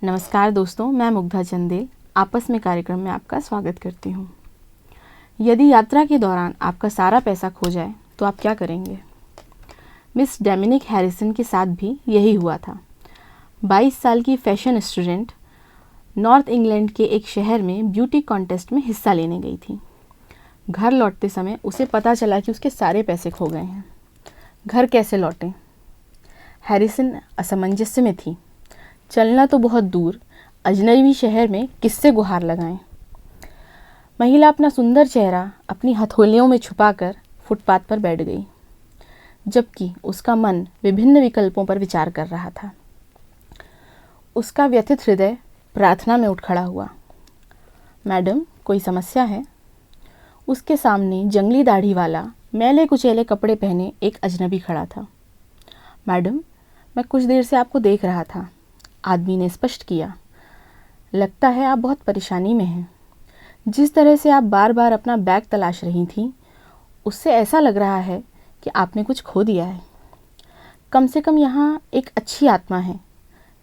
नमस्कार दोस्तों, मैं मुग्धा चंदेल आपस में कार्यक्रम में आपका स्वागत करती हूँ। यदि यात्रा के दौरान आपका सारा पैसा खो जाए तो आप क्या करेंगे? मिस डोमिनिक हैरिसन के साथ भी यही हुआ था। 22 साल की फैशन स्टूडेंट नॉर्थ इंग्लैंड के एक शहर में ब्यूटी कॉन्टेस्ट में हिस्सा लेने गई थी। घर लौटते समय उसे पता चला कि उसके सारे पैसे खो गए हैं। घर कैसे लौटें? हैरिसन असमंजस में थी। चलना तो बहुत दूर, अजनबी शहर में किससे गुहार लगाएं? महिला अपना सुंदर चेहरा अपनी हथेलियों में छुपाकर फुटपाथ पर बैठ गई, जबकि उसका मन विभिन्न विकल्पों पर विचार कर रहा था। उसका व्यथित हृदय प्रार्थना में उठ खड़ा हुआ। मैडम, कोई समस्या है? उसके सामने जंगली दाढ़ी वाला मैले कुचेले कपड़े पहने एक अजनबी खड़ा था। मैडम, मैं कुछ देर से आपको देख रहा था, आदमी ने स्पष्ट किया। लगता है आप बहुत परेशानी में हैं। जिस तरह से आप बार बार अपना बैग तलाश रही थीं, उससे ऐसा लग रहा है कि आपने कुछ खो दिया है। कम से कम यहाँ एक अच्छी आत्मा है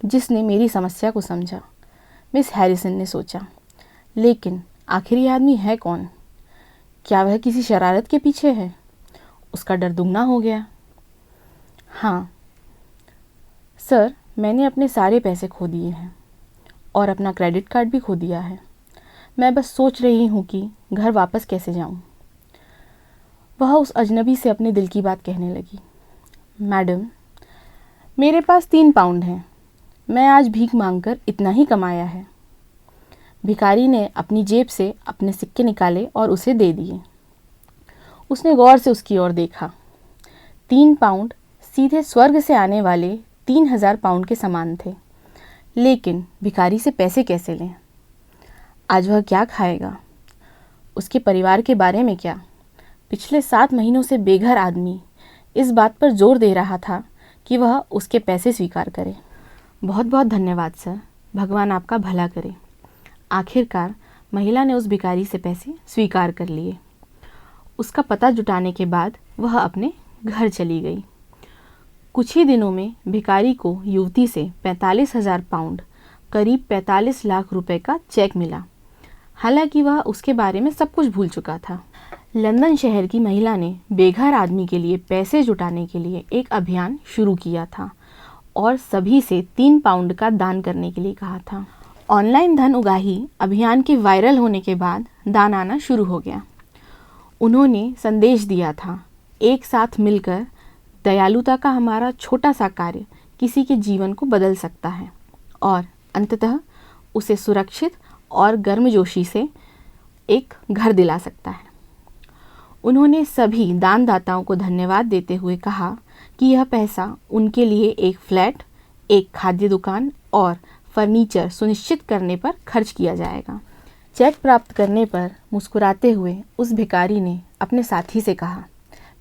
जिसने मेरी समस्या को समझा, मिस हैरिसन ने सोचा। लेकिन आखिर ये आदमी है कौन? क्या वह किसी शरारत के पीछे है? उसका डर दुगना हो गया। हाँ सर, मैंने अपने सारे पैसे खो दिए हैं और अपना क्रेडिट कार्ड भी खो दिया है। मैं बस सोच रही हूँ कि घर वापस कैसे जाऊँ। वह उस अजनबी से अपने दिल की बात कहने लगी। मैडम, मेरे पास 3 पाउंड हैं। मैं आज भीख मांगकर इतना ही कमाया है। भिखारी ने अपनी जेब से अपने सिक्के निकाले और उसे दे दिए। उसने गौर से उसकी ओर देखा। 3 पाउंड सीधे स्वर्ग से आने वाले 3000 पाउंड के समान थे। लेकिन भिखारी से पैसे कैसे लें? आज वह क्या खाएगा? उसके परिवार के बारे में क्या? पिछले 7 महीनों से बेघर आदमी इस बात पर जोर दे रहा था कि वह उसके पैसे स्वीकार करे। बहुत बहुत धन्यवाद सर, भगवान आपका भला करे। आखिरकार महिला ने उस भिखारी से पैसे स्वीकार कर लिए। उसका पता जुटाने के बाद वह अपने घर चली गई। कुछ ही दिनों में भिखारी को युवती से 45,000 पाउंड, करीब 45 लाख रुपए का चेक मिला। हालांकि वह उसके बारे में सब कुछ भूल चुका था। लंदन शहर की महिला ने बेघर आदमी के लिए पैसे जुटाने के लिए एक अभियान शुरू किया था और सभी से 3 पाउंड का दान करने के लिए कहा था। ऑनलाइन धन उगाही अभियान के वायरल होने के बाद दान आना शुरू हो गया। उन्होंने संदेश दिया था, एक साथ मिलकर दयालुता का हमारा छोटा सा कार्य किसी के जीवन को बदल सकता है और अंततः उसे सुरक्षित और गर्मजोशी से एक घर दिला सकता है। उन्होंने सभी दानदाताओं को धन्यवाद देते हुए कहा कि यह पैसा उनके लिए एक फ्लैट, एक खाद्य दुकान और फर्नीचर सुनिश्चित करने पर खर्च किया जाएगा। चेक प्राप्त करने पर मुस्कुराते हुए उस भिखारी ने अपने साथी से कहा,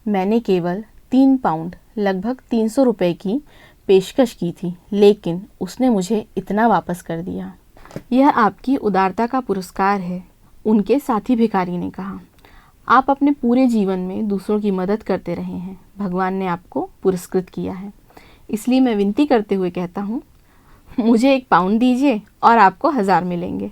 मैंने केवल 3 पाउंड लगभग 300 रुपये की पेशकश की थी, लेकिन उसने मुझे इतना वापस कर दिया। यह आपकी उदारता का पुरस्कार है, उनके साथी भिखारी ने कहा। आप अपने पूरे जीवन में दूसरों की मदद करते रहे हैं। भगवान ने आपको पुरस्कृत किया है। इसलिए मैं विनती करते हुए कहता हूँ, मुझे 1 पाउंड दीजिए और आपको 1000 मिलेंगे।